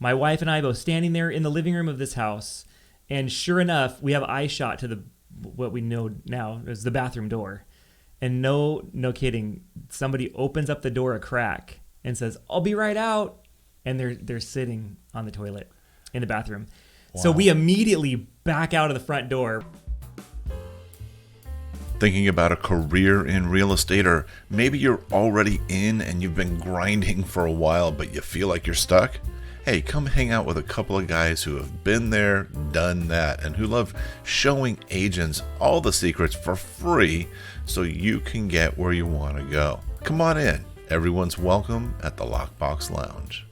My wife and I both standing there in the living room of this house, and sure enough, we have eye shot to what we know now is the bathroom door. And no kidding, somebody opens up the door a crack and says, "I'll be right out." And they're sitting on the toilet in the bathroom. Wow. So we immediately back out of the front door. Thinking about a career in real estate, or maybe you're already in and you've been grinding for a while, but you feel like you're stuck? Hey, come hang out with a couple of guys who have been there, done that, and who love showing agents all the secrets for free so you can get where you want to go. Come on in. Everyone's welcome at the Lockbox Lounge.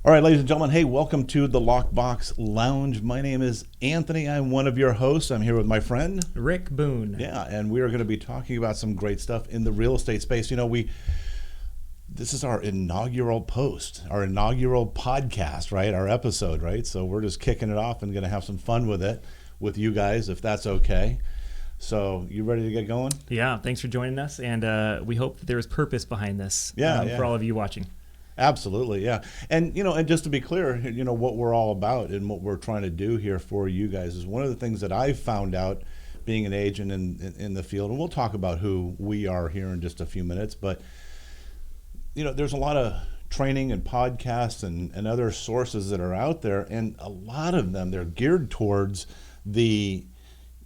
All right, ladies and gentlemen, hey, welcome to the Lockbox Lounge. My name is Anthony. I'm one of your hosts. I'm here with my friend Rick Boone. Yeah, and we are going to be talking about some great stuff in the real estate space. You know, this is our inaugural post, our inaugural podcast, right? Our episode, right? So we're just kicking it off and going to have some fun with it, with you guys, if that's okay. So you ready to get going? Yeah, thanks for joining us. And we hope that there is purpose behind this for all of you watching. Absolutely, yeah. And, and just to be clear, what we're all about and what we're trying to do here for you guys is one of the things that I've found out being an agent in the field, and we'll talk about who we are here in just a few minutes, but, there's a lot of training and podcasts and other sources that are out there, and a lot of them, they're geared towards the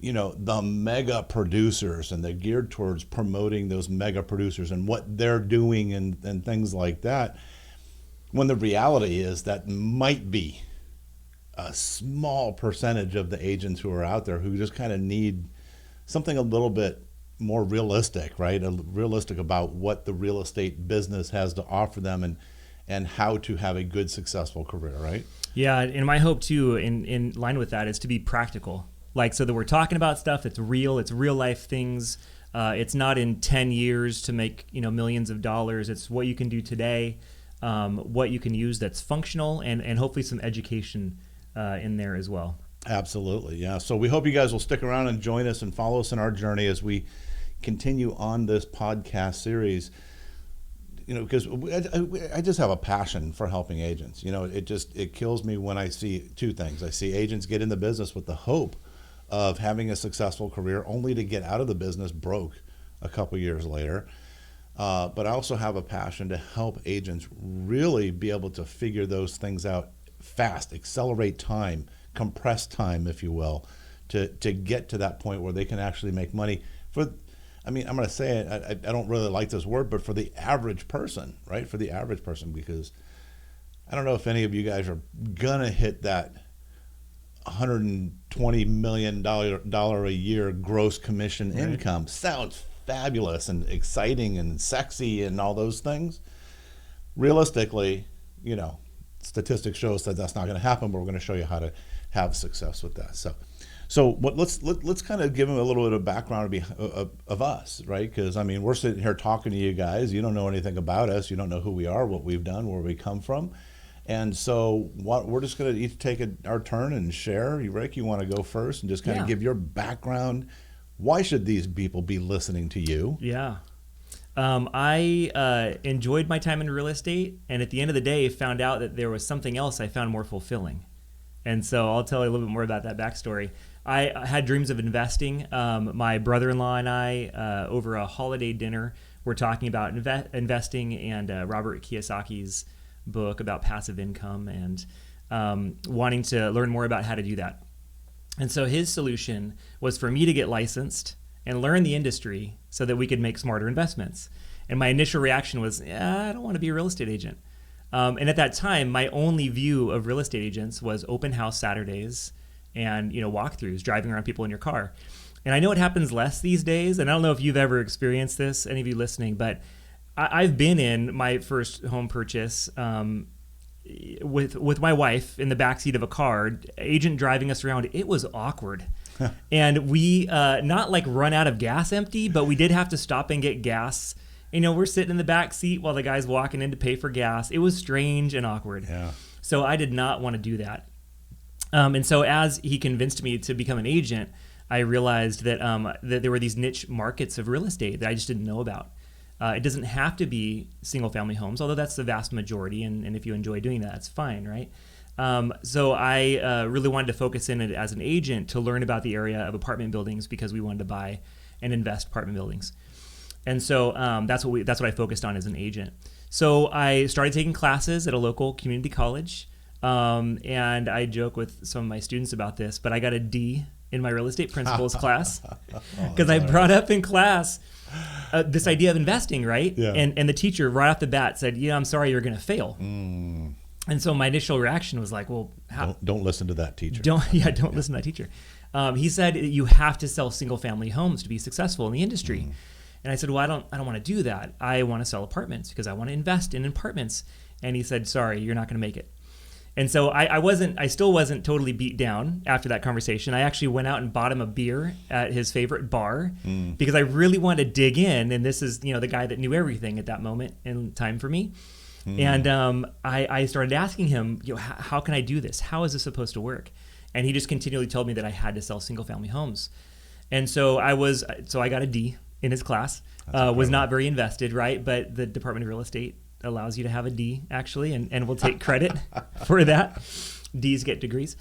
mega producers, and they're geared towards promoting those mega producers and what they're doing and things like that. When the reality is that might be a small percentage of the agents who are out there who just kind of need something a little bit more realistic, right? Realistic about what the real estate business has to offer them and how to have a good, successful career, right? Yeah, and my hope too, in line with that, is to be practical. So that we're talking about stuff that's real, it's real life things. It's not in 10 years to make millions of dollars. It's what you can do today. What you can use that's functional, and hopefully some education in there as well. Absolutely, yeah. So we hope you guys will stick around and join us and follow us in our journey as we continue on this podcast series. Because I just have a passion for helping agents. It kills me when I see two things. I see agents get in the business with the hope of having a successful career, only to get out of the business broke a couple years later. But I also have a passion to help agents really be able to figure those things out fast, accelerate time, compress time, if you will, to get to that point where they can actually make money. I'm going to say it, I don't really like this word, but for the average person, right? For the average person, because I don't know if any of you guys are going to hit that $120 million a year gross commission income. Sounds fabulous and exciting and sexy and all those things. Realistically, statistics show us that that's not going to happen, but we're going to show you how to have success with that. So let's kind of give them a little bit of background of us, right? Because we're sitting here talking to you guys. You don't know anything about us. You don't know who we are, what we've done, where we come from. And so we're just going to each take our turn and share. Rick, you want to go first and just kind of give your background? Why should these people be listening to you? Yeah. I enjoyed my time in real estate, and at the end of the day, found out that there was something else I found more fulfilling. And so I'll tell you a little bit more about that backstory. I had dreams of investing. My brother-in-law and I, over a holiday dinner, were talking about investing and Robert Kiyosaki's book about passive income, and wanting to learn more about how to do that. And so his solution was for me to get licensed and learn the industry so that we could make smarter investments. And my initial reaction was, I don't want to be a real estate agent. And at that time, my only view of real estate agents was open house Saturdays and walkthroughs, driving around people in your car. And I know it happens less these days, and I don't know if you've ever experienced this, any of you listening, but I've been in my first home purchase with my wife in the backseat of a car, agent driving us around. It was awkward. And we not like run out of gas empty, but we did have to stop and get gas. We're sitting in the back seat while the guy's walking in to pay for gas. It was strange and awkward. Yeah. So I did not want to do that. And so as he convinced me to become an agent, I realized that that there were these niche markets of real estate that I just didn't know about. It doesn't have to be single family homes, although that's the vast majority. And if you enjoy doing that, it's fine, right? So I really wanted to focus in it as an agent to learn about the area of apartment buildings because we wanted to buy and invest apartment buildings. And so that's what I focused on as an agent. So I started taking classes at a local community college. And I joke with some of my students about this, but I got a D in my real estate principles class because I brought up in class this idea of investing, right? Yeah. And the teacher right off the bat said, "Yeah, I'm sorry, you're going to fail." And so my initial reaction was like, "Well, how?" Don't listen to that teacher. Don't listen to that teacher. He said you have to sell single family homes to be successful in the industry. And I said, "Well, I don't want to do that. I want to sell apartments because I want to invest in apartments." And he said, "Sorry, you're not going to make it." And so I still wasn't totally beat down after that conversation. I actually went out and bought him a beer at his favorite bar because I really wanted to dig in. And this is, the guy that knew everything at that moment in time for me. And I started asking him, how can I do this? How is this supposed to work? And he just continually told me that I had to sell single family homes. And so I got a D in his class, was not very invested, right? But the Department of Real Estate allows you to have a D actually, and we'll take credit for that. D's get degrees.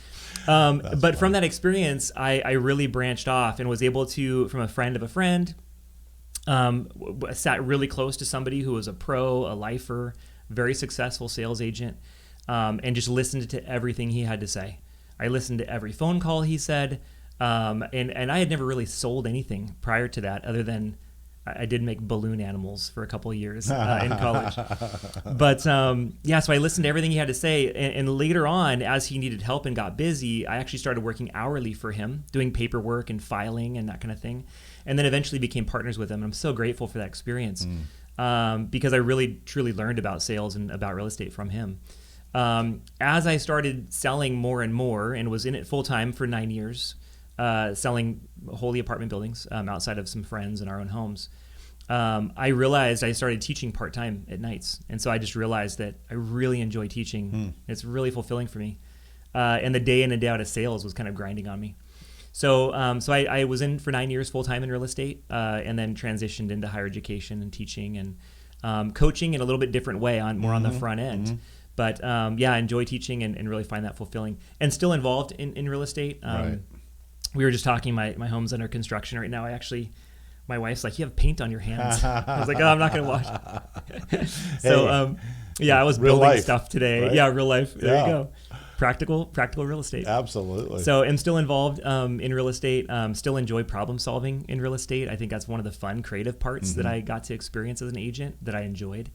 But from that experience, I really branched off and was able to, from a friend of a friend, sat really close to somebody who was a pro, a lifer, very successful sales agent, and just listened to everything he had to say. I listened to every phone call he said, and I had never really sold anything prior to that other than I did make balloon animals for a couple of years in college. But so I listened to everything he had to say. And later on, as he needed help and got busy, I actually started working hourly for him, doing paperwork and filing and that kind of thing. And then eventually became partners with him. And I'm so grateful for that experience because I really, truly learned about sales and about real estate from him. As I started selling more and more and was in it full time for 9 years, selling wholly apartment buildings outside of some friends in our own homes, I realized I started teaching part-time at nights. And so I just realized that I really enjoy teaching. It's really fulfilling for me. And the day in and day out of sales was kind of grinding on me. So I was in for 9 years full-time in real estate and then transitioned into higher education and teaching and coaching in a little bit different way, more on the front end. But I enjoy teaching and really find that fulfilling and still involved in real estate. Right. We were just talking, my home's under construction right now. My wife's like, "You have paint on your hands." I was like, "Oh, I'm not going to wash." So, I was real building life, stuff today. right? Yeah, real life. There you go. Practical real estate. Absolutely. So I'm still involved in real estate. Still enjoy problem solving in real estate. I think that's one of the fun, creative parts that I got to experience as an agent that I enjoyed.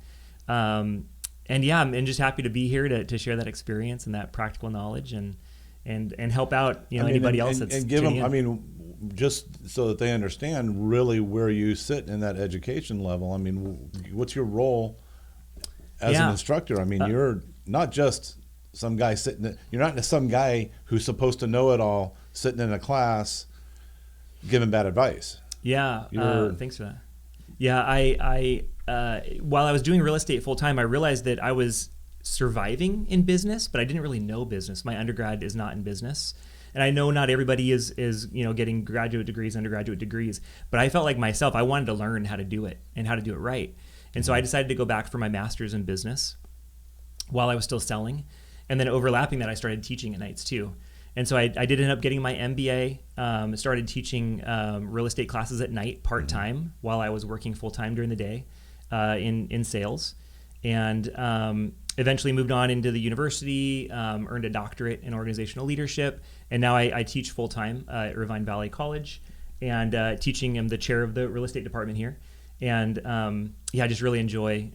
And I'm just happy to be here to share that experience and that practical knowledge and help out anybody else that's and give tuning them. in. Just so that they understand really where you sit in that education level. What's your role as an instructor? You're not just some guy you're not some guy who's supposed to know it all sitting in a class giving bad advice. Yeah, thanks for that. Yeah, I while I was doing real estate full time, I realized that I was surviving in business, but I didn't really know business. My undergrad is not in business. And I know not everybody is getting graduate degrees, undergraduate degrees, but I felt like myself, I wanted to learn how to do it and how to do it right. And so I decided to go back for my master's in business while I was still selling. And then overlapping that, I started teaching at nights too. And so I did end up getting my MBA, started teaching real estate classes at night part-time while I was working full-time during the day in sales. And eventually moved on into the university, earned a doctorate in organizational leadership, and now I teach full-time at Irvine Valley College, and teaching. I'm the chair of the real estate department here, and I just really enjoy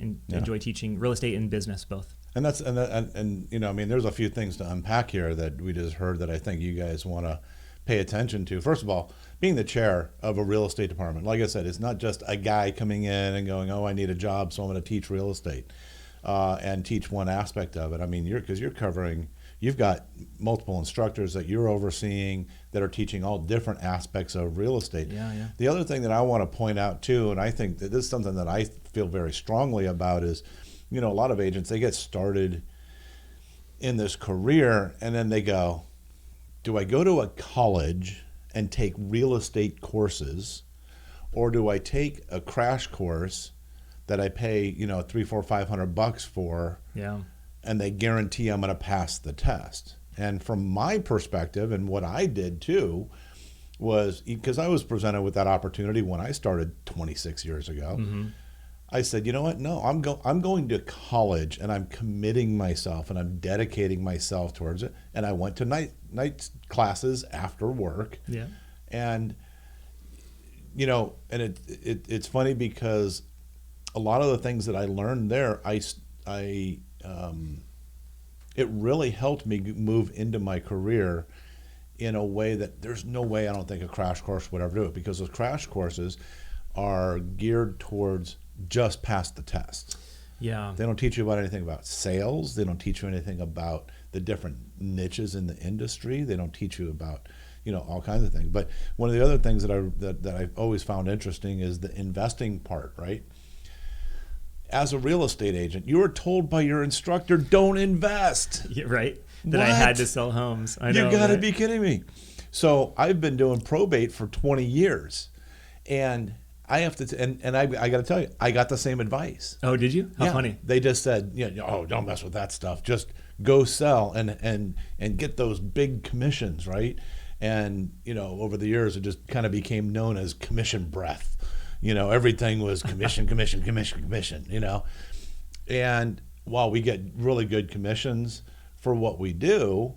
teaching real estate and business both. And there's a few things to unpack here that we just heard that I think you guys want to pay attention to. First of all, being the chair of a real estate department, like I said, it's not just a guy coming in and going, "Oh, I need a job, so I'm going to teach real estate." And teach one aspect of it. You've got multiple instructors that you're overseeing that are teaching all different aspects of real estate. Yeah. The other thing that I want to point out too, and I think that this is something that I feel very strongly about, is, a lot of agents, they get started in this career and then they go, do I go to a college and take real estate courses, or do I take a crash course that I pay, you know, 3, 4, $500 for, Yeah. and they guarantee I'm going to pass the test. And from my perspective, and what I did too, was because I was presented with that opportunity when I started 26 years ago. Mm-hmm. I said, you know what? No, I'm going to college, and I'm committing myself, and I'm dedicating myself towards it. And I went to night classes after work. Yeah. And you know, and it's funny because a lot of the things that I learned there, it really helped me move into my career in a way that there's no way I don't think a crash course would ever do it, because those crash courses are geared towards just pass the test. Yeah. They don't teach you about anything about sales. They don't teach you anything about the different niches in the industry. They don't teach you about, you know, all kinds of things. But one of the other things that I've always found interesting is the investing part, right? As a real estate agent, you were told by your instructor, don't invest. Yeah, right. That I What? had to sell homes. I know. You got to right? be kidding me. So I've been doing probate for 20 years. And I have to, and I got to tell you, I got the same advice. Oh, did you? How Yeah. funny. They just said, you know, oh, don't mess with that stuff. Just go sell and get those big commissions, right? And, you know, over the years, it just kind of became known as commission breath. You know, everything was commission, commission, commission, commission, you know. And while we get really good commissions for what we do,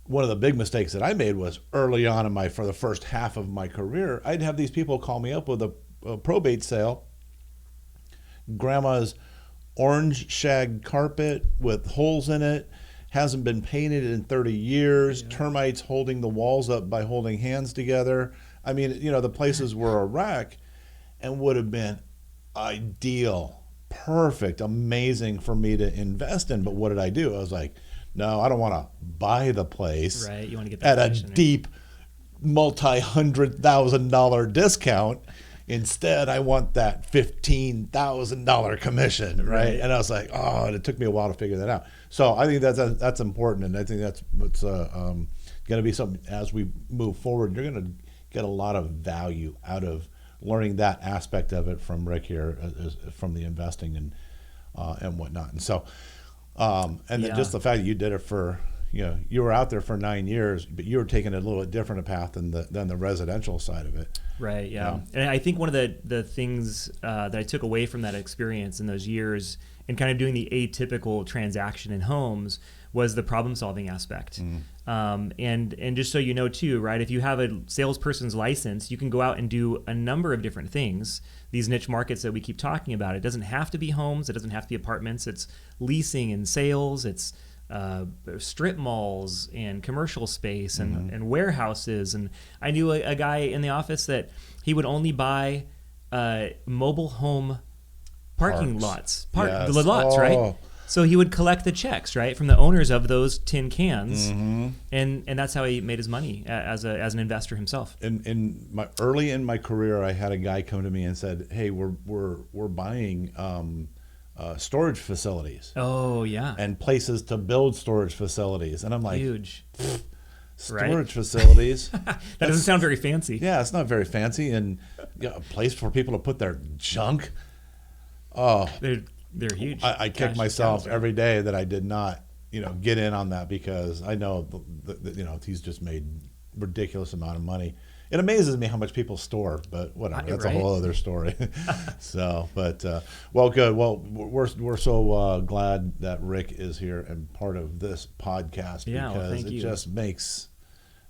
one of the big mistakes that I made was early on for the first half of my career, I'd have these people call me up with a probate sale. Grandma's orange shag carpet with holes in it, hasn't been painted in 30 years, termites holding the walls up by holding hands together. I mean, you know, the places were a wreck, and would have been ideal, perfect, amazing for me to invest in. But what did I do? I was like, no, I don't want to buy the place Right. You want to get that at a commission, right? deep multi-$100,000 discount. Instead, I want that $15,000 commission, right? And I was like, oh, and it took me a while to figure that out. So I think that's important, and I think that's what's going to be something as we move forward. You're going to get a lot of value out of learning that aspect of it from Rick here, from the investing and whatnot. And so, and then just the fact that you did it for, you know, you were out there for 9 years, but you were taking a little bit different a path than the residential side of it. Right. Yeah. And I think one of the things that I took away from that experience in those years and kind of doing the atypical transaction in homes was the problem solving aspect. And just so you know too, right, if you have a salesperson's license, you can go out and do a number of different things. These niche markets that we keep talking about, it doesn't have to be homes, it doesn't have to be apartments, it's leasing and sales, it's strip malls and commercial space and warehouses. And I knew a guy in the office that he would only buy mobile home parking lots, Yes. the lots, right? So he would collect the checks, right, from the owners of those tin cans, and that's how he made his money as an investor himself. Early in my career, I had a guy come to me and said, "Hey, we're buying storage facilities." Oh yeah, and places to build storage facilities, and I'm like, huge storage facilities. That doesn't sound very fancy. Yeah, it's not very fancy, and a place for people to put their junk. Oh, they're huge. I kick myself every day that I did not, get in on that, because I know he's just made ridiculous amount of money. It amazes me how much people store, but whatever. That's right? a whole other story. So, but well, good. Well, we're so glad that Rick is here and part of this podcast, because it just makes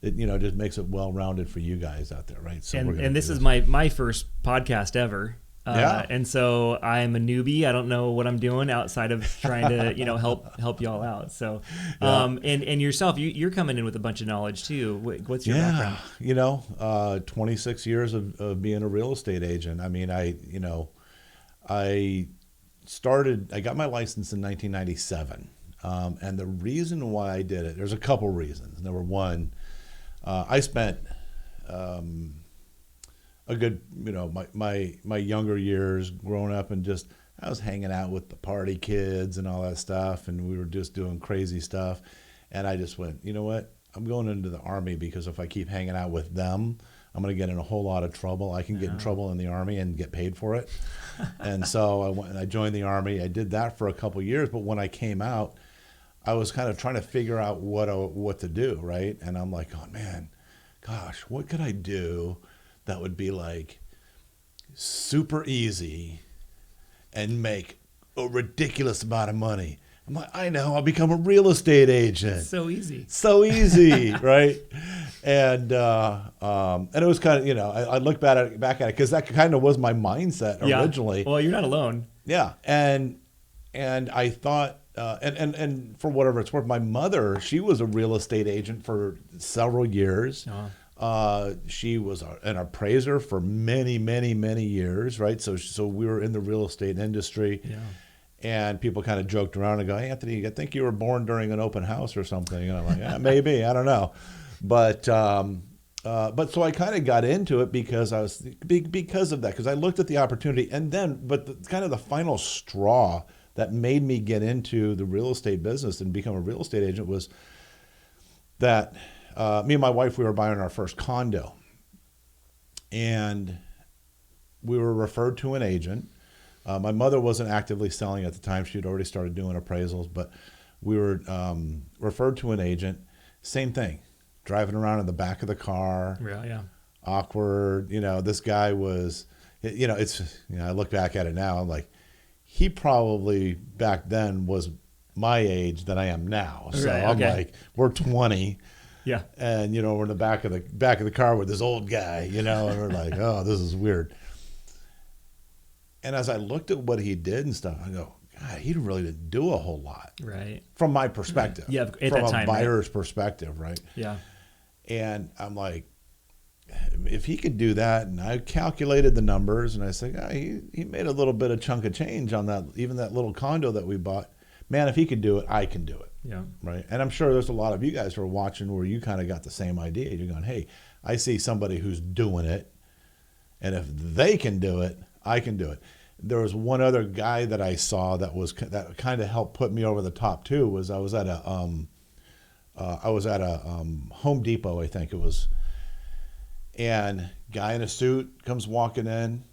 it just makes it well rounded for you guys out there, right? So, and this is my first podcast ever. Yeah. And so I'm a newbie. I don't know what I'm doing outside of trying to, help y'all out. So, and yourself, you're coming in with a bunch of knowledge too. What's your background? 26 years of being a real estate agent. I mean, I got my license in 1997. And the reason why I did it, there's a couple reasons. Number one, I spent, a good, my younger years growing up, and just I was hanging out with the party kids and all that stuff, and we were just doing crazy stuff. And I just went, you know what? I'm going into the Army, because if I keep hanging out with them, I'm going to get in a whole lot of trouble. I can get in trouble in the Army and get paid for it. And so I went and I joined the Army. I did that for a couple of years, but when I came out, I was kind of trying to figure out what to do, right? And I'm like, oh man, gosh, what could I do that would be like super easy and make a ridiculous amount of money? I'm like, I know, I'll become a real estate agent. It's so easy. So easy, right? And it was kind of, I look back at it because that kind of was my mindset originally. Well, you're not alone. Yeah, and I thought, and for whatever it's worth, my mother, she was a real estate agent for several years. She was an appraiser for many, many, many years, right? So we were in the real estate industry. Yeah. And people kind of joked around and go, hey, Anthony, I think you were born during an open house or something. And I'm like, yeah, maybe, I don't know. But so I kind of got into it because of that, because I looked at the opportunity. And then, kind of the final straw that made me get into the real estate business and become a real estate agent was that me and my wife, we were buying our first condo. And we were referred to an agent. My mother wasn't actively selling at the time. She had already started doing appraisals, but we were referred to an agent. Same thing, driving around in the back of the car. Yeah. Awkward. This guy was, I look back at it now, I'm like, he probably back then was my age than I am now. So I'm like, we're 20. Yeah. And, we're in the back of the car with this old guy, and we're like, oh, this is weird. And as I looked at what he did and stuff, I go, God, he really didn't do a whole lot. Right. From my perspective. Yeah, at from that time, a buyer's perspective, right? Yeah. And I'm like, if he could do that, and I calculated the numbers, and I said, he made a little bit of chunk of change on that, even that little condo that we bought. Man, if he could do it, I can do it. Yeah. Right. And I'm sure there's a lot of you guys who are watching where you kind of got the same idea. You're going, hey, I see somebody who's doing it, and if they can do it, I can do it. There was one other guy that I saw that kind of helped put me over the top too. Was I was at a Home Depot, I think it was, and guy in a suit comes walking in,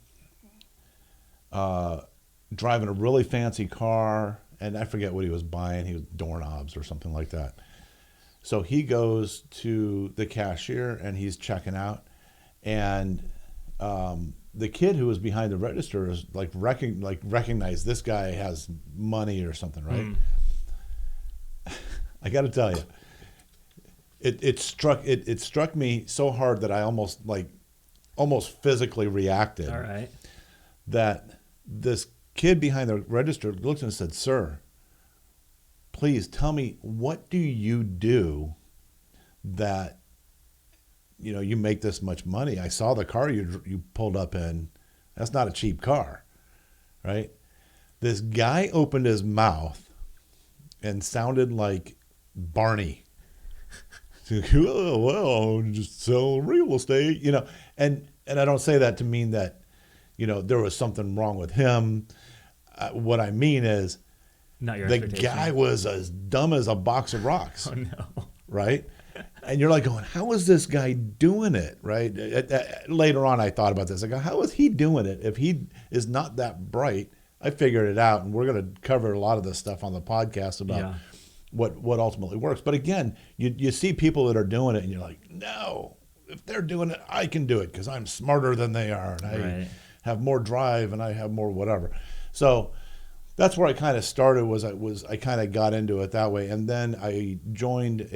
driving a really fancy car, and I forget what he was buying. He was doorknobs or something like that. So he goes to the cashier and he's checking out, and the kid who was behind the register is recognized this guy has money or something, right? I got to tell you, it struck me so hard that I almost physically reacted. All right. That this kid behind the register looked and said, "Sir, please tell me, what do you do that you make this much money? I saw the car you pulled up in. That's not a cheap car, right?" This guy opened his mouth and sounded like Barney. Well, just sell real estate, and I don't say that to mean that, there was something wrong with him. What I mean is, not your the guy was as dumb as a box of rocks. Oh no! Right? And you're like going, how is this guy doing it, right? Later on, I thought about this. I go, how is he doing it? If he is not that bright, I figured it out, and we're going to cover a lot of this stuff on the podcast about what ultimately works. But again, you see people that are doing it, and you're like, no, if they're doing it, I can do it because I'm smarter than they are, and I have more drive, and I have more whatever. So that's where I kind of started. I kind of got into it that way, and then I joined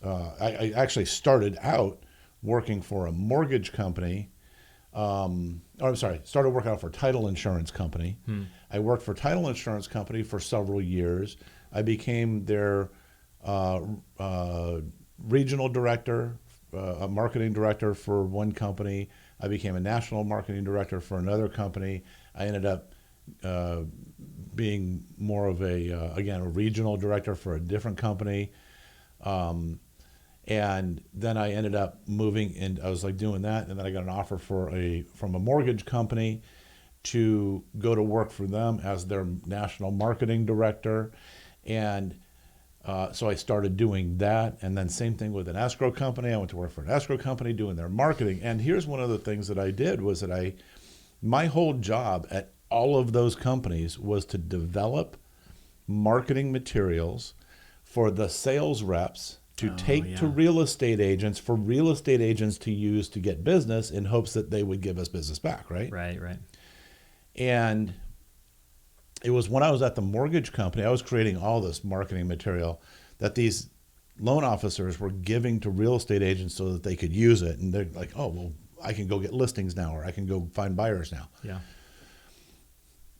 I actually started out working for a mortgage company. Started working out for a title insurance company. I worked for a title insurance company for several years. I became their regional director, a marketing director for one company. I became a national marketing director for another company. I ended up being more of a regional director for a different company. And then I ended up moving, and I was doing that, and then I got an offer from a mortgage company to go to work for them as their national marketing director. And So I started doing that, and then same thing with an escrow company. I went to work for an escrow company doing their marketing. And here's one of the things that I did was that my whole job at all of those companies was to develop marketing materials for the sales reps to take to real estate agents, for real estate agents to use to get business in hopes that they would give us business back, right? Right. And it was when I was at the mortgage company, I was creating all this marketing material that these loan officers were giving to real estate agents so that they could use it. And they're like, oh, well, I can go get listings now, or I can go find buyers now. Yeah.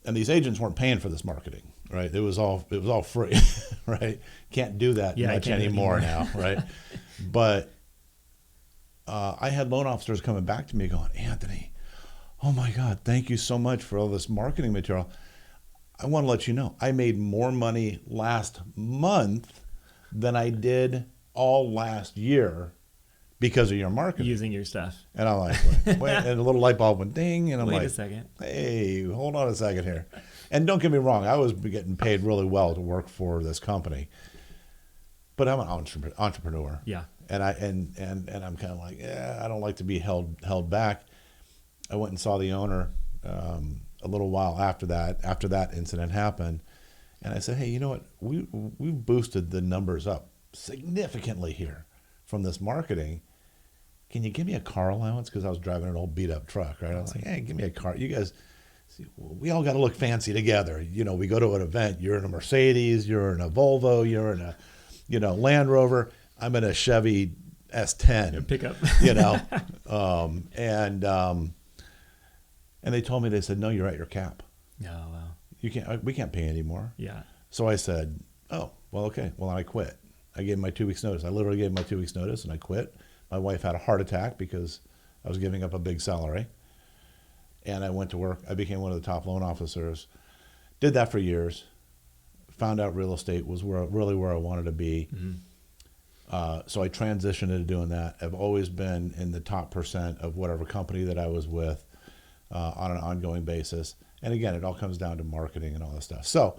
And these agents weren't paying for this marketing, right? It was all free, right? Can't do that much anymore now, right? But I had loan officers coming back to me going, Anthony, oh my God, thank you so much for all this marketing material. I want to let you know, I made more money last month than I did all last year because of your marketing. Using your stuff. And I'm like, wait, and a little light bulb went ding, and I'm like, wait a second. Hey, hold on a second here. And don't get me wrong, I was getting paid really well to work for this company, but I'm an entrepreneur. Yeah. And I'm kind of like, I don't like to be held back. I went and saw the owner a little while after that incident happened, and I said, hey, you know what? We've boosted the numbers up significantly here from this marketing. Can you give me a car allowance? Because I was driving an old beat up truck, right? I was like, hey, give me a car. You guys, see, we all got to look fancy together. You know, we go to an event. You're in a Mercedes. You're in a Volvo. You're in a, Land Rover. I'm in a Chevy S10. A pickup. And they told me, they said, no, you're at your cap. Oh, wow. We can't pay anymore. Yeah. So I said, oh, well, okay. Well, I quit. I gave my 2 weeks notice. I literally gave my 2 weeks notice and I quit. My wife had a heart attack because I was giving up a big salary. And I went to work. I became one of the top loan officers. Did that for years. Found out real estate was really where I wanted to be. Mm-hmm. So I transitioned into doing that. I've always been in the top % of whatever company that I was with on an ongoing basis. And again, it all comes down to marketing and all this stuff. So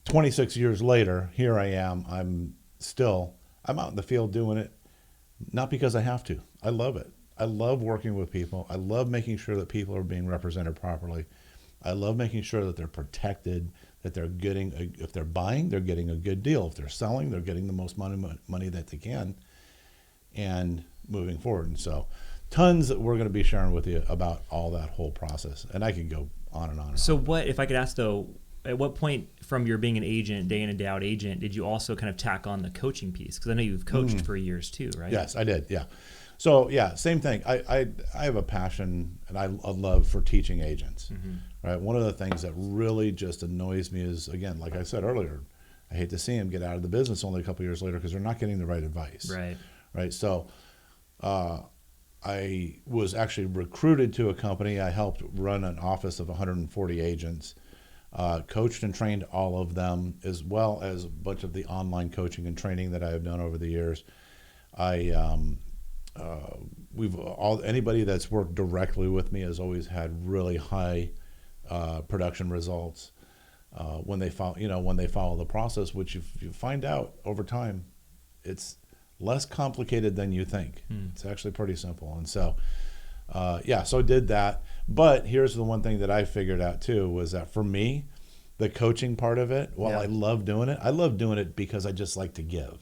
26 years later, here I am. I'm out in the field doing it, not because I have to. I love it. I love working with people. I love making sure that people are being represented properly. I love making sure that they're protected, that they're getting, if they're buying, they're getting a good deal. If they're selling, they're getting the most money that they can, and moving forward. And so tons that we're going to be sharing with you about all that whole process. And I could go on and on and so on. What, if I could ask though, at what point from your being an agent, day in and day out agent, did you also kind of tack on the coaching piece? Because I know you've coached for years too, right? Yes, I did. Yeah. So yeah, same thing. I have a passion and a love for teaching agents. Mm-hmm. Right. One of the things that really just annoys me is, again, like I said earlier, I hate to see them get out of the business only a couple of years later because they're not getting the right advice. Right. Right. So I was actually recruited to a company. I helped run an office of 140 agents, coached and trained all of them, as well as a bunch of the online coaching and training that I have done over the years. Anybody that's worked directly with me has always had really high production results when they follow the process, which you find out over time, it's less complicated than you think. It's actually pretty simple. And so, so I did that. But here's the one thing that I figured out too, was that for me, the coaching part of it, while I love doing it because I just like to give.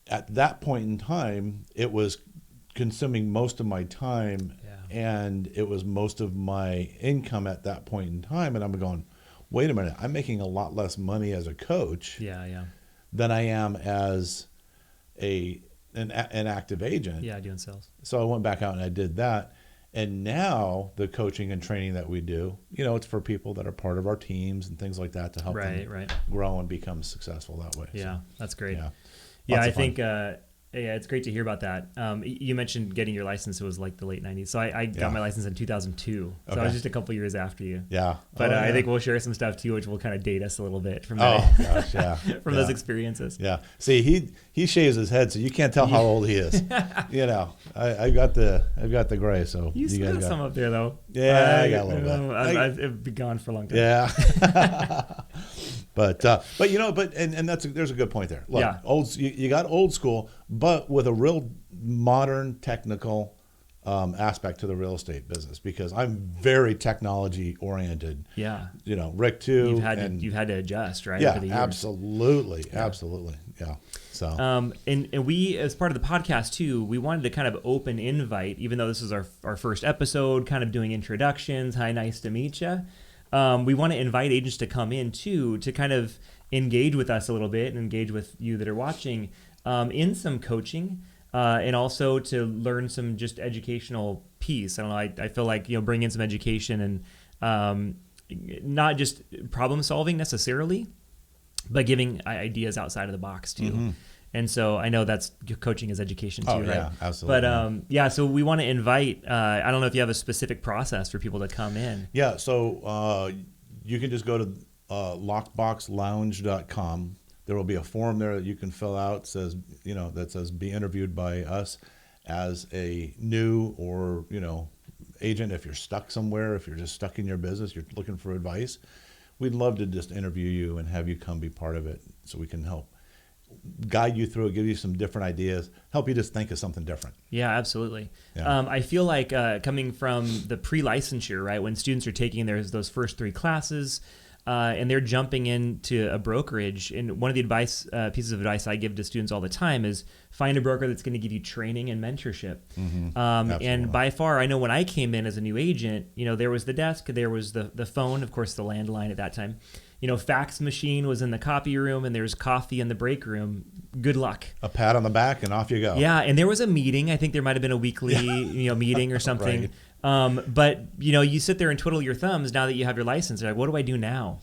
At that point in time, it was consuming most of my time and it was most of my income at that point in time. And I'm going, wait a minute, I'm making a lot less money as a coach than I am as an active agent. Yeah, doing sales. So I went back out and I did that. And now the coaching and training that we do, it's for people that are part of our teams and things like that to help them grow and become successful that way. Yeah, so, that's great. Yeah, I think it's great to hear about that. You mentioned getting your license. It was like the late 90s. So I got my license in 2002. So I was just a couple years after you. Yeah. But I think we'll share some stuff too, which will kind of date us a little bit from from those experiences. Yeah. See, he shaves his head, so you can't tell how old he is. I've got the gray, so you guys got some up there though. Yeah, I got a little bit. I've been gone for a long time. Yeah. But you know, and there's a good point there. Look, Yeah. you got old school, but with a real modern technical aspect to the real estate business, because I'm very technology oriented. Yeah. You know, Rick too. You've had to adjust, right? Yeah, over the years. absolutely, absolutely. Yeah. So and we, as part of the podcast too, we wanted to kind of open invite, even though this is our first episode, kind of doing introductions. Hi, nice to meet you. We want to invite agents to come in too, to kind of engage with us a little bit and engage with you that are watching in some coaching and also to learn some just educational piece. I don't know. I feel like, bring in some education and not just problem solving necessarily, but giving ideas outside of the box too. Mm-hmm. And so I know that's coaching is education too, right? Yeah, absolutely. But so we want to invite, I don't know if you have a specific process for people to come in. Yeah, so you can just go to lockboxlounge.com. There will be a form there that you can fill out, that says be interviewed by us as a new or, agent. If you're stuck somewhere, if you're just stuck in your business, you're looking for advice, we'd love to just interview you and have you come be part of it so we can help guide you through it, give you some different ideas, help you just think of something different. Yeah, absolutely. Yeah. I feel like coming from the pre-licensure, right, when students are taking those first 3 classes and they're jumping into a brokerage, and one of the pieces of advice I give to students all the time is find a broker that's going to give you training and mentorship. Mm-hmm. And by far, I know when I came in as a new agent, there was the desk, there was the phone, of course, the landline at that time. Fax machine was in the copy room, and there's coffee in the break room. Good luck. A pat on the back, and off you go. Yeah, and there was a meeting. I think there might have been a weekly, meeting or something. Right. But you sit there and twiddle your thumbs now that you have your license. You're like, what do I do now?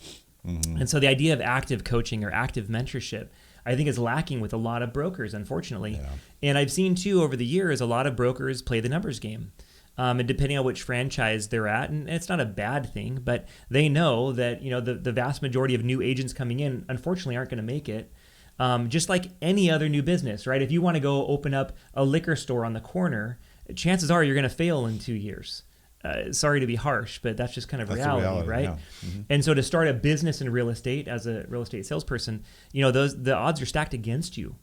Mm-hmm. And so the idea of active coaching or active mentorship, I think, is lacking with a lot of brokers, unfortunately. Yeah. And I've seen too over the years, a lot of brokers play the numbers game. And depending on which franchise they're at, and it's not a bad thing, but they know that the vast majority of new agents coming in, unfortunately, aren't going to make it. Just like any other new business, right? If you want to go open up a liquor store on the corner, chances are you're going to fail in 2 years. Sorry to be harsh, but that's just kind of reality, right? Yeah. Mm-hmm. And so to start a business in real estate as a real estate salesperson, the odds are stacked against you.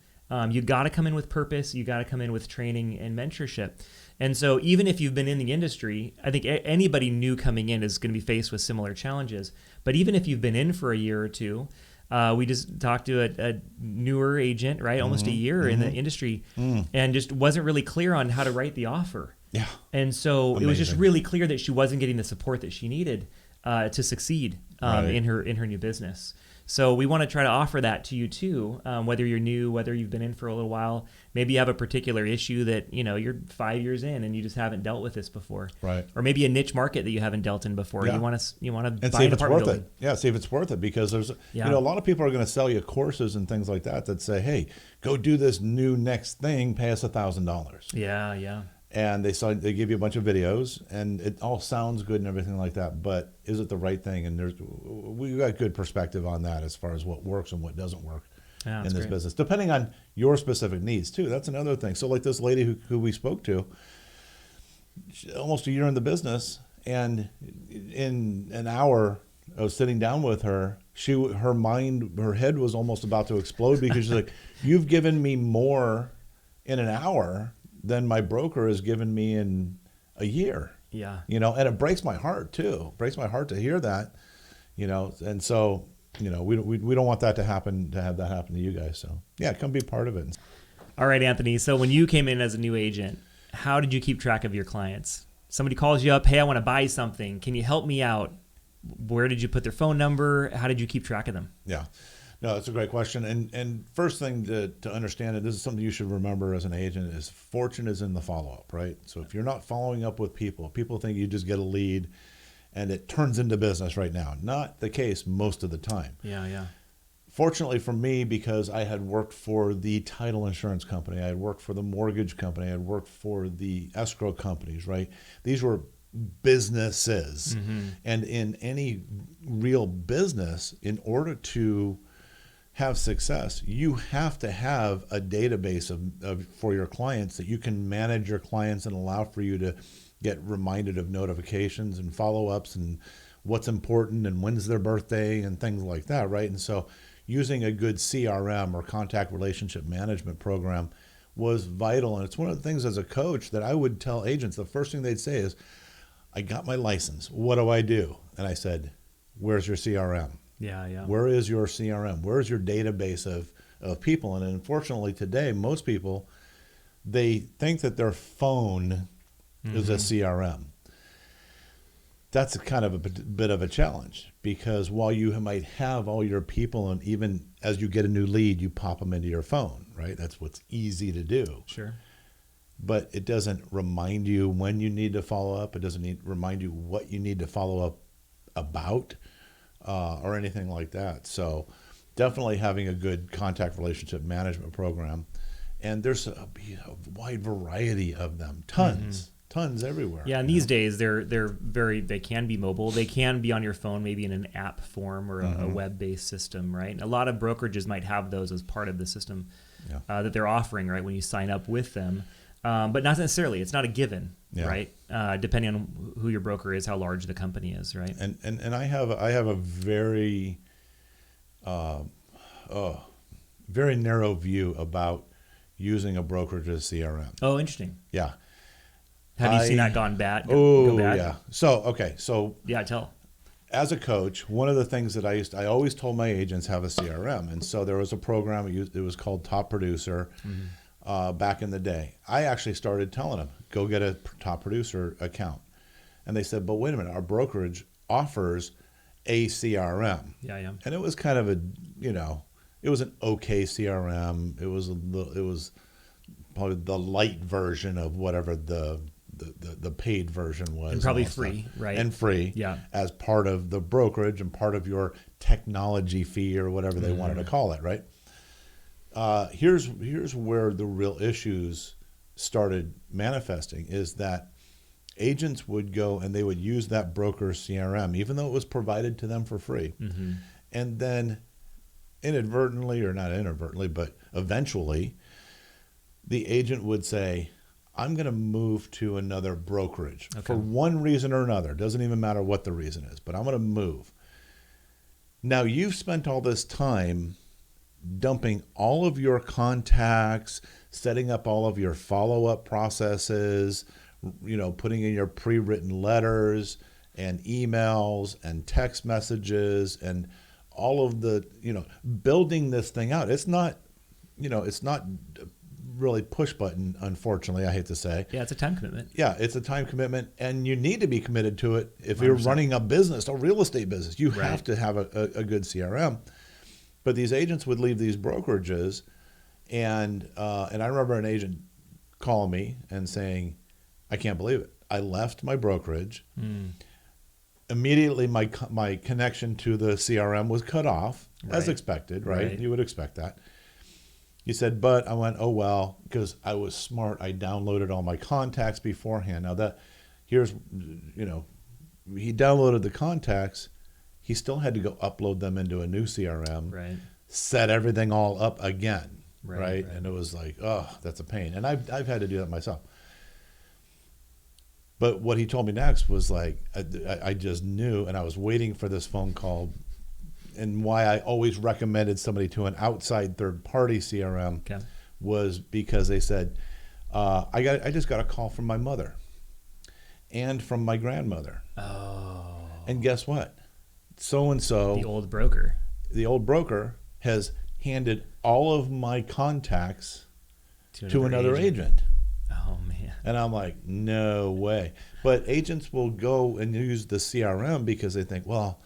You got to come in with purpose. You got to come in with training and mentorship. And so even if you've been in the industry, I think anybody new coming in is going to be faced with similar challenges. But even if you've been in for a year or two, we just talked to a newer agent, right? Almost a year in the industry, and just wasn't really clear on how to write the offer. Yeah. And so Amazing. It was just really clear that she wasn't getting the support that she needed to succeed in her new business. So we want to try to offer that to you too, whether you're new, whether you've been in for a little while. Maybe you have a particular issue that you're 5 years in and you just haven't dealt with this before, right? Or maybe a niche market that you haven't dealt in before. Yeah. You want to and buy see an if it's apartment worth building. it. Yeah, see if it's worth it, because there's a lot of people are going to sell you courses and things like that say, hey, go do this new next thing, pay us $1,000. Yeah. And they give you a bunch of videos, and it all sounds good and everything like that, but is it the right thing? And we got good perspective on that as far as what works and what doesn't work in this business, depending on your specific needs too. That's another thing. So like this lady who we spoke to, almost a year in the business, and in an hour of sitting down with her, her head was almost about to explode, because she's like, you've given me more in an hour than my broker has given me in a year. Yeah. And it breaks my heart too. It breaks my heart to hear that, and so, we don't want that to happen, to have that happen to you guys. So yeah, come be part of it. All right, Anthony. So when you came in as a new agent, how did you keep track of your clients? Somebody calls you up, hey, I want to buy something. Can you help me out? Where did you put their phone number? How did you keep track of them? Yeah. No, that's a great question. And first thing to understand, and this is something you should remember as an agent, is fortune is in the follow-up, right? So if you're not following up with people think you just get a lead and it turns into business right now. Not the case most of the time. Yeah. Fortunately for me, because I had worked for the title insurance company, I had worked for the mortgage company, I had worked for the escrow companies, right? These were businesses. Mm-hmm. And in any real business, in order to have success, you have to have a database of for your clients that you can manage your clients and allow for you to get reminded of notifications and follow-ups and what's important and when's their birthday and things like that, right? And so using a good CRM or contact relationship management program was vital. And it's one of the things as a coach that I would tell agents, the first thing they'd say is, I got my license. What do I do? And I said, where's your CRM? Yeah. Where is your CRM? Where's your database of people? And unfortunately today, most people, they think that their phone is a CRM. That's kind of a bit of a challenge, because while you might have all your people, and even as you get a new lead, you pop them into your phone, right? That's what's easy to do. Sure. But it doesn't remind you when you need to follow up. It doesn't remind you what you need to follow up about or anything like that. So definitely having a good contact relationship management program. And there's a wide variety of them, tons everywhere. Yeah, and these days they can be mobile. They can be on your phone, maybe in an app form or a web-based system, right? And a lot of brokerages might have those as part of the system that they're offering, right, when you sign up with them. But not necessarily. It's not a given, right? Depending on who your broker is, how large the company is, right? And I have a very very narrow view about using a brokerage as CRM. Oh, interesting. Yeah. Have you seen that gone bad? Go bad? Yeah. So Tell. As a coach, one of the things that I always told my agents have a CRM, and so there was a program. It was called Top Producer. Back in the day, I actually started telling them, go get a Top Producer account. And they said, but wait a minute, our brokerage offers a CRM. Yeah. And it was kind of it was an okay CRM. It was probably the light version of whatever the paid version was. And probably free, right? And free, as part of the brokerage and part of your technology fee or whatever they wanted to call it, right? Here's where the real issues started manifesting, is that agents would go and they would use that broker's CRM, even though it was provided to them for free. And then inadvertently, or not inadvertently, but eventually, the agent would say, I'm going to move to another brokerage for one reason or another. Doesn't even matter what the reason is, but I'm going to move. Now, you've spent all this time dumping all of your contacts, setting up all of your follow-up processes, putting in your pre-written letters and emails and text messages and all of the, building this thing out. It's not really push button, unfortunately, I hate to say. Yeah, it's a time commitment. Yeah, it's a time commitment, and you need to be committed to it. If you're running a business, a real estate business, you have to have a good CRM. But these agents would leave these brokerages, and I remember an agent calling me and saying, I can't believe it. I left my brokerage. Immediately, my connection to the CRM was cut off, as expected, right? You would expect that. He said, but I went, oh, well, because I was smart. I downloaded all my contacts beforehand. Now he downloaded the contacts. He still had to go upload them into a new CRM, set everything all up again, right? And it was like, oh, that's a pain. And I've had to do that myself. But what he told me next was like, I just knew, and I was waiting for this phone call, and why I always recommended somebody to an outside third-party CRM was because they said, I just got a call from my mother and from my grandmother. Oh. And guess what? So-and-so. The old broker. The old broker has handed all of my contacts to another agent. Oh, man. And I'm like, no way. But agents will go and use the CRM because they think, well,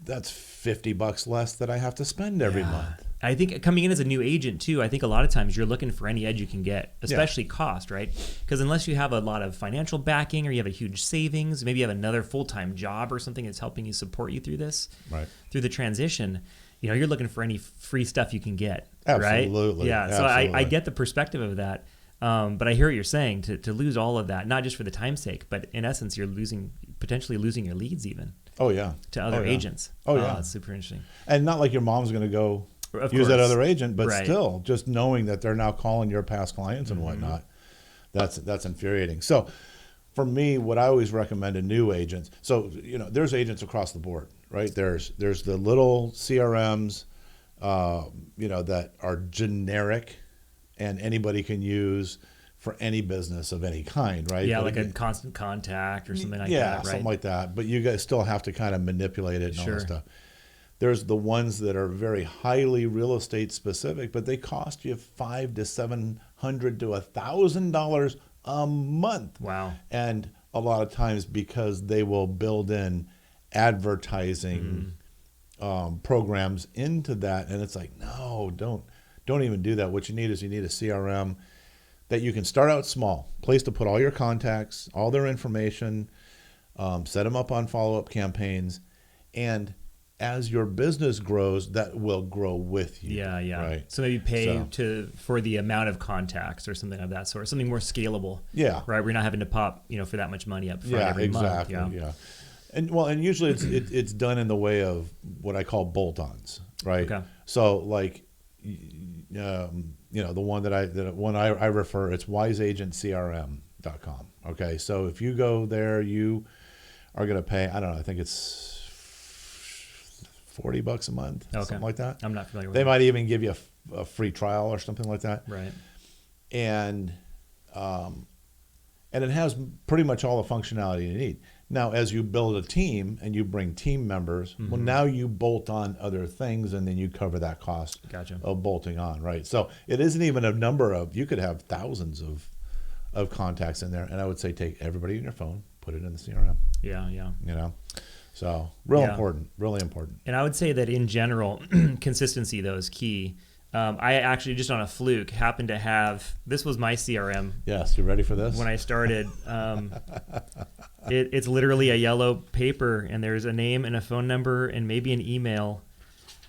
that's $50 less that I have to spend every month. I think coming in as a new agent too, I think a lot of times you're looking for any edge you can get, especially cost, right? Because unless you have a lot of financial backing or you have a huge savings, maybe you have another full-time job or something that's helping you support you through this, through the transition, you're looking for any free stuff you can get, Absolutely. right? Yeah, Absolutely. So I get the perspective of that. But I hear what you're saying, to lose all of that, not just for the time's sake, but in essence, you're potentially losing your leads even. Oh, yeah. To other agents. Oh, yeah. That's super interesting. And not like your mom's going to go use that other agent, but still, just knowing that they're now calling your past clients and whatnot, that's infuriating. So for me, what I always recommend to new agents, so there's agents across the board, right? There's the little CRMs, that are generic, and anybody can use for any business of any kind, right? Yeah, but like a constant contact or something like that, yeah, right? something like that. But you guys still have to kind of manipulate it and all that Sure. stuff. There's the ones that are very highly real estate specific, but they cost you $500 to $700 to $1,000 a month. Wow. And a lot of times because they will build in advertising programs into that, and it's like, no, don't even do that. What you need is a CRM that you can start out small, place to put all your contacts, all their information, set them up on follow-up campaigns, and as your business grows, that will grow with you. Yeah, yeah. Right. So maybe pay for the amount of contacts or something of that sort, something more scalable. Yeah. Right. We're not having to pop, for that much money up front every exactly, month. Yeah. And usually it's done in the way of what I call bolt-ons, right? Okay. So like, the one I refer, it's wiseagentcrm.com. Okay. So if you go there, you are going to pay, I don't know, I think it's $40 a month, something like that. I'm not familiar with They it. might even give you a free trial or something like that. Right. And it has pretty much all the functionality you need. Now, as you build a team and you bring team members, well, now you bolt on other things, and then you cover that cost Gotcha. of bolting on, right? So it isn't even a number of, you could have thousands of contacts in there, and I would say take everybody in your phone, put it in the CRM. Yeah, yeah. So really important. And I would say that in general, consistency though is key. I actually just on a fluke happened to have, this was my CRM. Yes, you ready for this? When I started, it's literally a yellow paper, and there's a name and a phone number and maybe an email.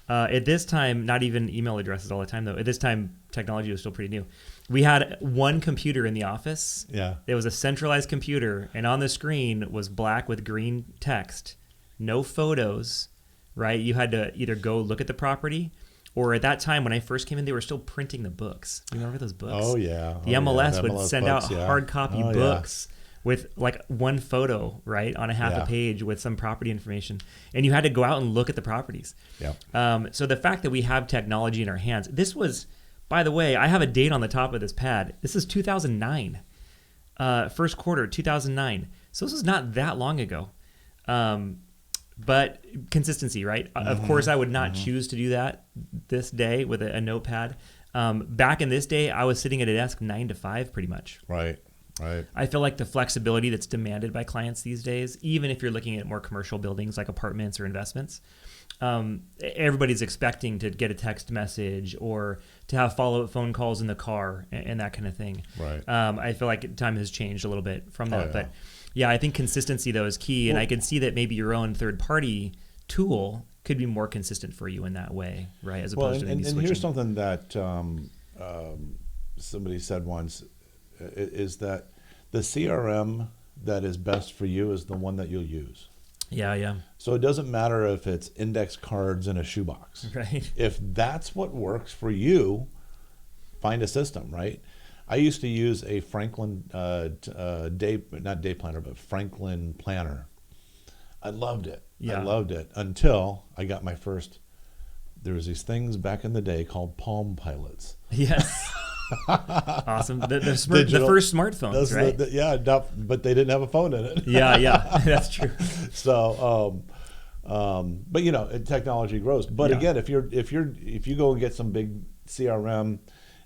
At this time, not even email addresses all the time though. At this time, technology was still pretty new. We had one computer in the office. Yeah. It was a centralized computer, and on the screen was black with green text, no photos, right? You had to either go look at the property, or at that time when I first came in, they were still printing the books. You remember those books? Oh, yeah. The MLS would MLS send books, out yeah. hard copy books with like one photo, right, on a half Yeah. a page with some property information. And you had to go out and look at the properties. Yeah. So the fact that we have technology in our hands, this was, by the way, I have a date on the top of this pad. This is 2009, first quarter 2009. So this is not that long ago. But consistency, right? Of course, I would not choose to do that this day with a notepad. Back in this day, I was sitting at a desk 9 to 5 pretty much. Right. I feel like the flexibility that's demanded by clients these days, even if you're looking at more commercial buildings like apartments or investments, everybody's expecting to get a text message or to have follow-up phone calls in the car and that kind of thing. Right. I feel like time has changed a little bit from that. yeah. But yeah, I think consistency, though, is key. And I can see that maybe your own third-party tool could be more consistent for you in that way, right? As opposed to maybe switching. And here's something that somebody said once, is that the CRM that is best for you is the one that you'll use. Yeah. So it doesn't matter if it's index cards in a shoebox. Right. If that's what works for you, find a system, right? I used to use a Franklin not day planner, but Franklin planner. I loved it. Yeah. I loved it until I got my first. There was these things back in the day called Palm Pilots. Yes. Awesome. The Digital- first smartphones, right? But they didn't have a phone in it. Yeah. That's true. So, but technology grows. But Yeah. again, if you go and get some big CRM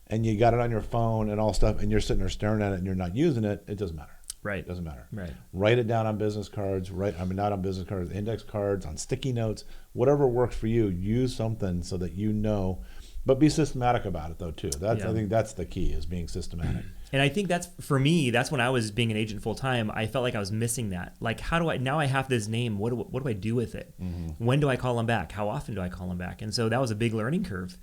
and you got it on your phone and all stuff, and you're sitting there staring at it and you're not using it, it doesn't matter. Right. It doesn't matter. Right. Write it down on business cards. Not on business cards, index cards, on sticky notes, whatever works for you. Use something so that you know, but be systematic about it though too. I think that's the key, is being systematic. And I think that's, for me, that's when I was being an agent full time, I felt like I was missing that. Like, now I have this name, what do I do with it? When do I call them back? How often do I call them back? And so that was a big learning curve.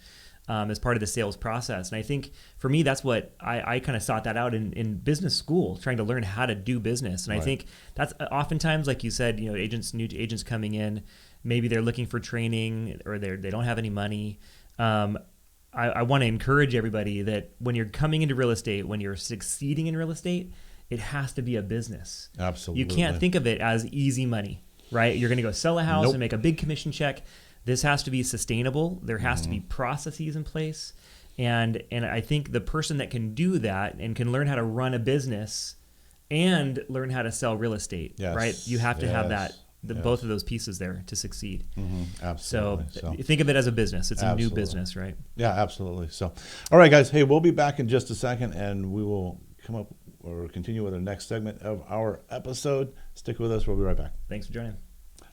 As part of the sales process. And I think for me, that's what I kind of sought that out in business school, trying to learn how to do business. And I think that's oftentimes, like you said, new agents coming in, maybe they're looking for training or they don't have any money. I want to encourage everybody that when you're coming into real estate, when you're succeeding in real estate, it has to be a business. Absolutely. You can't think of it as easy money, right? You're going to go sell a house Nope. and make a big commission check. This has to be sustainable. There has to be processes in place. And I think the person that can do that and can learn how to run a business and learn how to sell real estate, Yes. right? You have to have that, Yes. both of those pieces there to succeed. Absolutely. So think of it as a business. It's a new business, right? Yeah, absolutely. So, all right, guys. Hey, we'll be back in just a second, and we will come up or continue with the next segment of our episode. Stick with us. We'll be right back. Thanks for joining.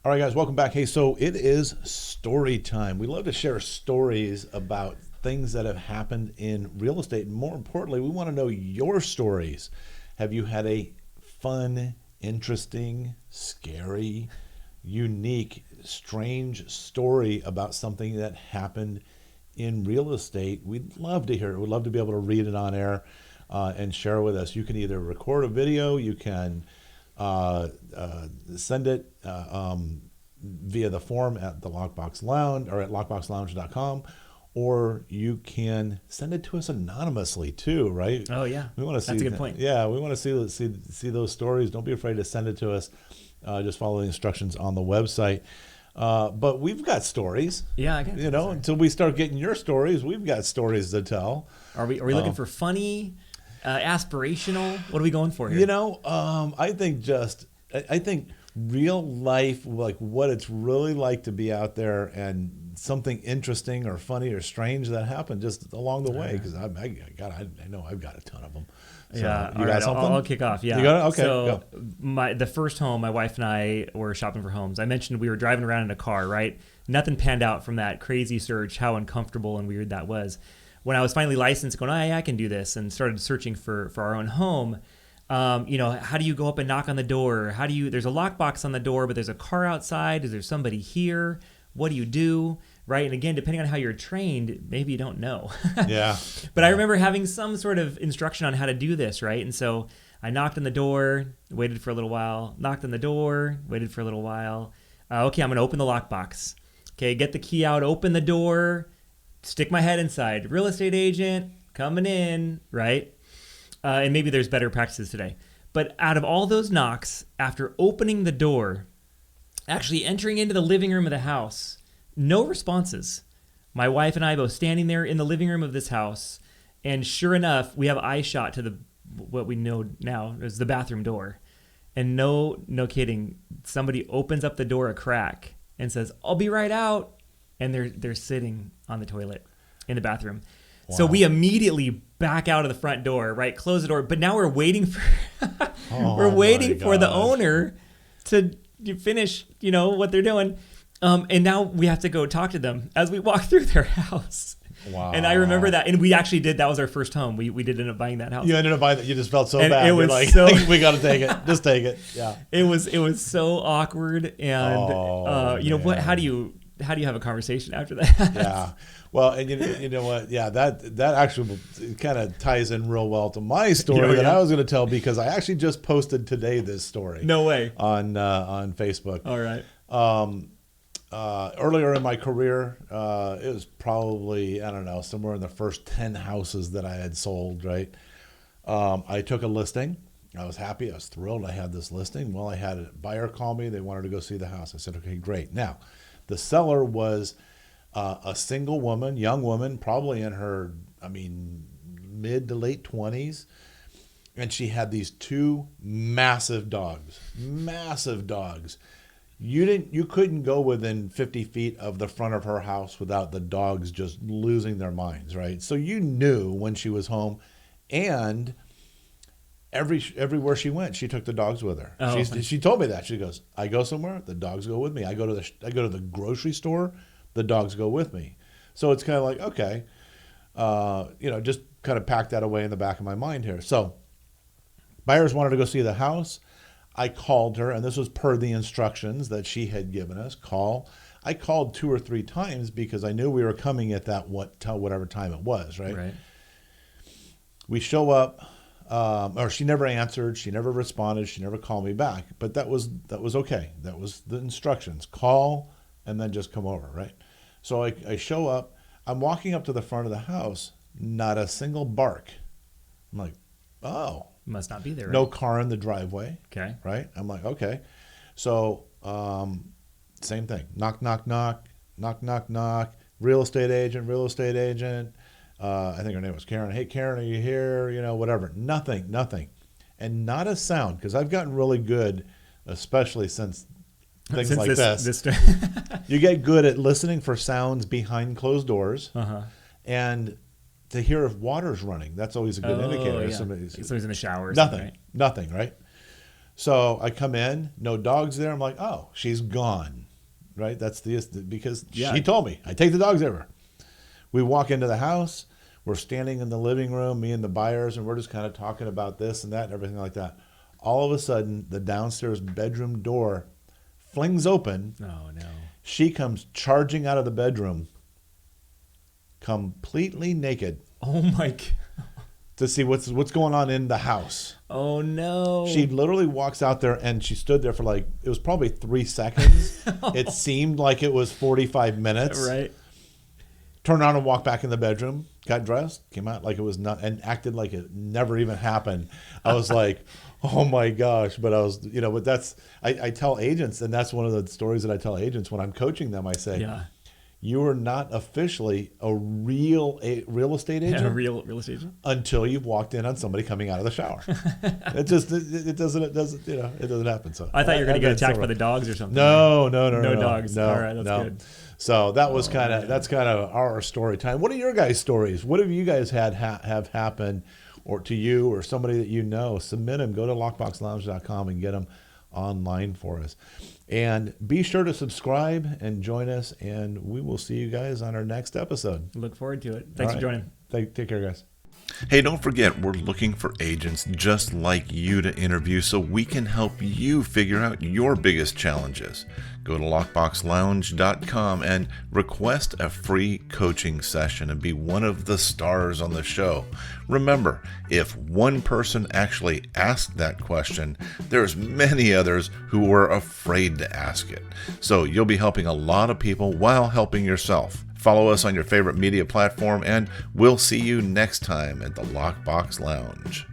All right, guys. Welcome back. Hey, so it is story time. We love to share stories about things that have happened in real estate. And more importantly, we want to know your stories. Have you had a fun, interesting, scary, unique, strange story about something that happened in real estate? We'd love to hear it. We'd love to be able to read it on air and share it with us. You can either record a video, you can send it via the form at the Lockbox Lounge or at lockboxlounge.com, or you can send it to us anonymously too, right? Oh yeah, we want to see. That's a good point. Yeah, we want to see those stories. Don't be afraid to send it to us. Just follow the instructions on the website. But we've got stories. Yeah, I guess. Until we start getting your stories, we've got stories to tell. Are we looking for funny, aspirational? What are we going for here? I think real life, like what it's really like to be out there, and something interesting or funny or strange that happened just along the way. Because I know I've got a ton of them. So, yeah, you got something? I'll kick off. Yeah, you got it? Okay. So go. the first home, my wife and I were shopping for homes. I mentioned we were driving around in a car, right? Nothing panned out from that crazy search. How uncomfortable and weird that was. When I was finally licensed, going, I can do this, and started searching for our own home. How do you go up and knock on the door? There's a lockbox on the door, but there's a car outside. Is there somebody here? What do you do? Right. And again, depending on how you're trained, maybe you don't know. Yeah. But I remember having some sort of instruction on how to do this. Right. And so I knocked on the door, waited for a little while, knocked on the door, waited for a little while. Okay, I'm going to open the lockbox. Okay, get the key out, open the door, stick my head inside. Real estate agent coming in. Right. And maybe there's better practices today. But out of all those knocks, after opening the door, actually entering into the living room of the house, no responses. My wife and I both standing there in the living room of this house, and sure enough, we have eye shot to what we know now is the bathroom door. And no kidding, somebody opens up the door a crack and says, "I'll be right out." And they're sitting on the toilet in the bathroom. Wow. So we immediately back out of the front door, right? Close the door. But now we're waiting for the owner to finish, what they're doing. And now we have to go talk to them as we walk through their house. Wow. And I remember that. And we actually did. That was our first home. We did end up buying that house. You ended up buying that. You just felt so and bad. It was like, so we got to take it. Just take it. Yeah. It was so awkward. And, what, how do you have a conversation after that? Yeah. Well, and you know what? Yeah, that actually kind of ties in real well to my story that I was going to tell, because I actually just posted today this story. No way. On Facebook. All right. Earlier in my career, it was probably, I don't know, somewhere in the first 10 houses that I had sold, right? I took a listing. I was happy. I was thrilled I had this listing. Well, I had a buyer call me. They wanted to go see the house. I said, okay, great. Now, the seller was a single woman, young woman, probably in her, mid to late 20s. And she had these two massive dogs. You couldn't go within 50 feet of the front of her house without the dogs just losing their minds, right? So you knew when she was home, and everywhere she went, she took the dogs with her. Oh. She told me that. She goes, I go somewhere, the dogs go with me. I go to the grocery store, the dogs go with me. So it's kind of like, okay, just kind of pack that away in the back of my mind here. So buyers wanted to go see the house. I called her, and this was per the instructions that she had given us. I called 2 or 3 times because I knew we were coming at that whatever time it was, right? Right. We show up, or she never answered, she never responded, she never called me back. But that was okay. That was the instructions. Call and then just come over, right? So I show up. I'm walking up to the front of the house, not a single bark. I'm like, oh. Must not be there. Right? No car in the driveway. Okay. Right? I'm like, okay. So, same thing. Knock, knock, knock, knock, knock, knock. Real estate agent. I think her name was Karen. Hey, Karen, are you here? You know, whatever. Nothing. And not a sound, because I've gotten really good, especially since things like this. You get good at listening for sounds behind closed doors. And to hear if water's running. That's always a good indicator. Yeah. Somebody's in the shower. Nothing, right? So I come in, no dogs there. I'm like, oh, she's gone, right? That's because she told me. I take the dogs over. We walk into the house. We're standing in the living room, me and the buyers, and we're just kind of talking about this and that and everything like that. All of a sudden, the downstairs bedroom door flings open. Oh, no. She comes charging out of the bedroom, completely naked. Oh, my God. To see what's going on in the house. Oh, no. She literally walks out there, and she stood there for it was probably 3 seconds. It seemed like it was 45 minutes. Right. Turned around and walked back in the bedroom, got dressed, came out like it was not, and acted like it never even happened. I was like, oh my gosh. But I was, but that's, I tell agents, and that's one of the stories that I tell agents when I'm coaching them. I say, you are not officially a real estate agent. A real estate agent until you've walked in on somebody coming out of the shower. It doesn't happen. So I thought you were going to get attacked by the dogs or something. No dogs. No, all right, that's good. So that was kind of our story time. What are your guys' stories? What have you guys have happen, or to you or somebody that you know? Submit them. Go to lockboxlounge.com and get them online for us. And be sure to subscribe and join us, and we will see you guys on our next episode. Look forward to it. Thanks for joining. Take care, guys. Hey, don't forget, we're looking for agents just like you to interview so we can help you figure out your biggest challenges. Go to lockboxlounge.com and request a free coaching session and be one of the stars on the show. Remember, if one person actually asked that question, there's many others who were afraid to ask it. So you'll be helping a lot of people while helping yourself. Follow us on your favorite media platform, and we'll see you next time at the Lockbox Lounge.